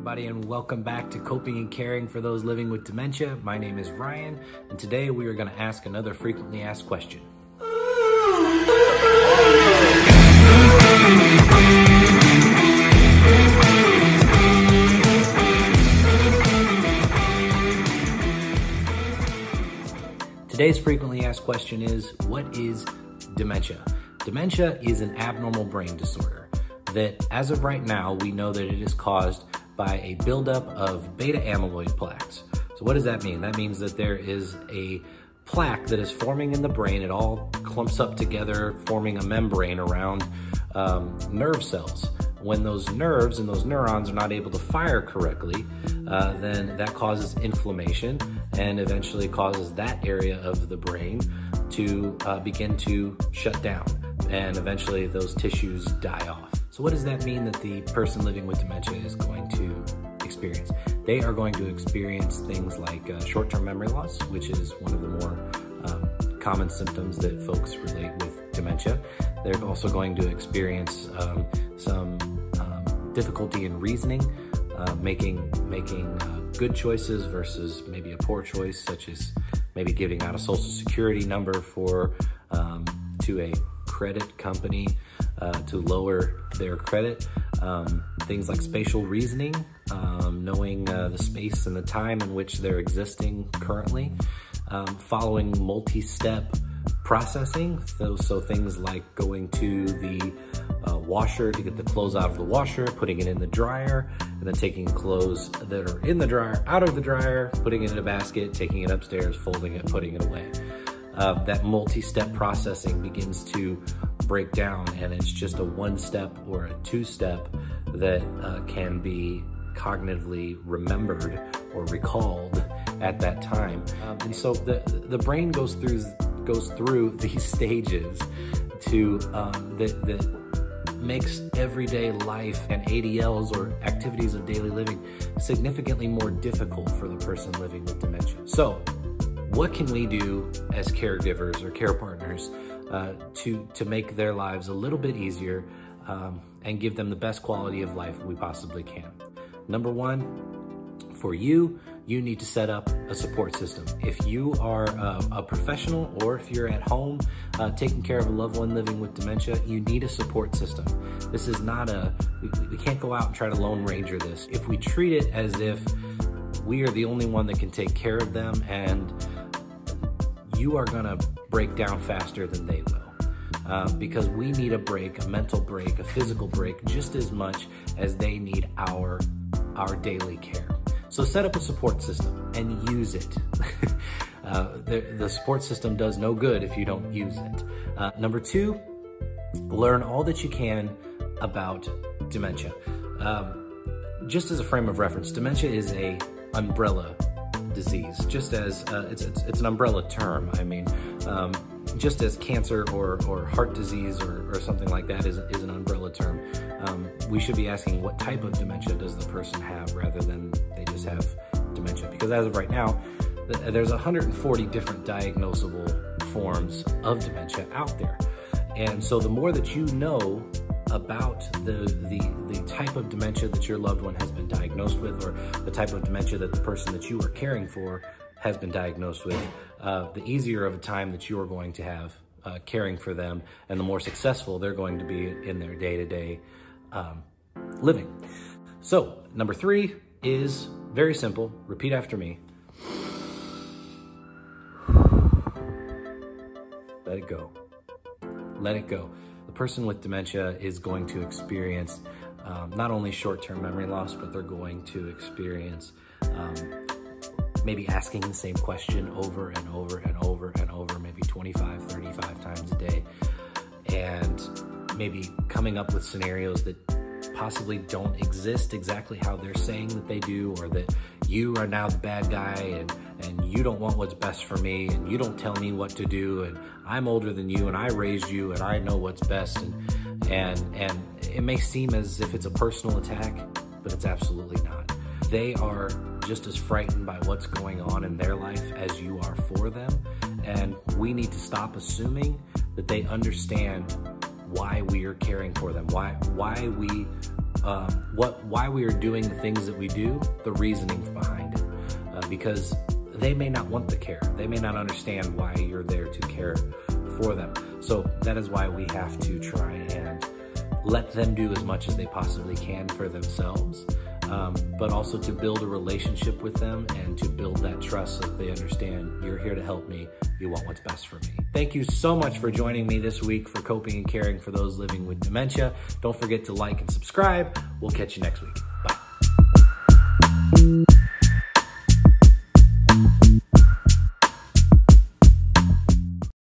everybody, and welcome back to Coping and Caring for Those Living with Dementia. My name is Ryan, and today we are going to ask another frequently asked question. Today's frequently asked question is, what is dementia? Dementia is an abnormal brain disorder that, as of right now, we know that it is caused by a buildup of beta amyloid plaques. So what does that mean? That means that there is a plaque that is forming in the brain. It all clumps up together, forming a membrane around nerve cells. When those nerves and those neurons are not able to fire correctly, then that causes inflammation and eventually causes that area of the brain to begin to shut down, and eventually those tissues die off. So what does that mean that the person living with dementia is going to experience? They are going to experience things like short-term memory loss, which is one of the more common symptoms that folks relate with dementia. They're also going to experience some difficulty in reasoning, making good choices versus maybe a poor choice, such as maybe giving out a social security number to a credit company to lower their credit. Things like spatial reasoning, knowing the space and the time in which they're existing currently, following multi-step processing. So things like going to the washer to get the clothes out of the washer, putting it in the dryer, and then taking clothes that are in the dryer out of the dryer, putting it in a basket, taking it upstairs, folding it, putting it away. That multi-step processing begins to break down, and it's just a one-step or a two-step that can be cognitively remembered or recalled at that time. And so the brain goes through these stages to that makes everyday life and ADLs or activities of daily living significantly more difficult for the person living with dementia. So what can we do as caregivers or care partners to make their lives a little bit easier and give them the best quality of life we possibly can? Number one, for you need to set up a support system. If you are a professional, or if you're at home taking care of a loved one living with dementia, you need a support system. This is not we can't go out and try to Lone Ranger this. If we treat it as if we are the only one that can take care of them, and you are gonna break down faster than they will. Because we need a break, a mental break, a physical break, just as much as they need our daily care. So set up a support system and use it. The support system does no good if you don't use it. Number two, learn all that you can about dementia. Just as a frame of reference, dementia is an umbrella disease, just as it's an umbrella term. I mean, just as cancer or heart disease or something like that is an umbrella term, we should be asking what type of dementia does the person have, rather than they just have dementia. Because as of right now, there's 140 different diagnosable forms of dementia out there. And so the more that you know about the type of dementia that your loved one has been diagnosed with, or the type of dementia that the person that you are caring for has been diagnosed with, the easier of a time that you are going to have caring for them, and the more successful they're going to be in their day-to-day living. So number three is very simple. Repeat after me. Let it go. Let it go. The person with dementia is going to experience not only short-term memory loss, but they're going to experience maybe asking the same question over and over and over and over, maybe 25, 35 times a day, and maybe coming up with scenarios that possibly don't exist exactly how they're saying that they do, or that you are now the bad guy and you don't want what's best for me, and you don't tell me what to do, and I'm older than you and I raised you and I know what's best, and it may seem as if it's a personal attack, but it's absolutely not. They are just as frightened by what's going on in their life as you are for them, and we need to stop assuming that they understand why we are caring for them, why we why we are doing the things that we do, the reasoning behind it, because they may not want the care. They may not understand why you're there to care for them. So that is why we have to try and let them do as much as they possibly can for themselves, but also to build a relationship with them and to build that trust so that they understand you're here to help me, you want what's best for me. Thank you so much for joining me this week for Coping and Caring for Those Living with Dementia. Don't forget to like and subscribe. We'll catch you next week. Bye.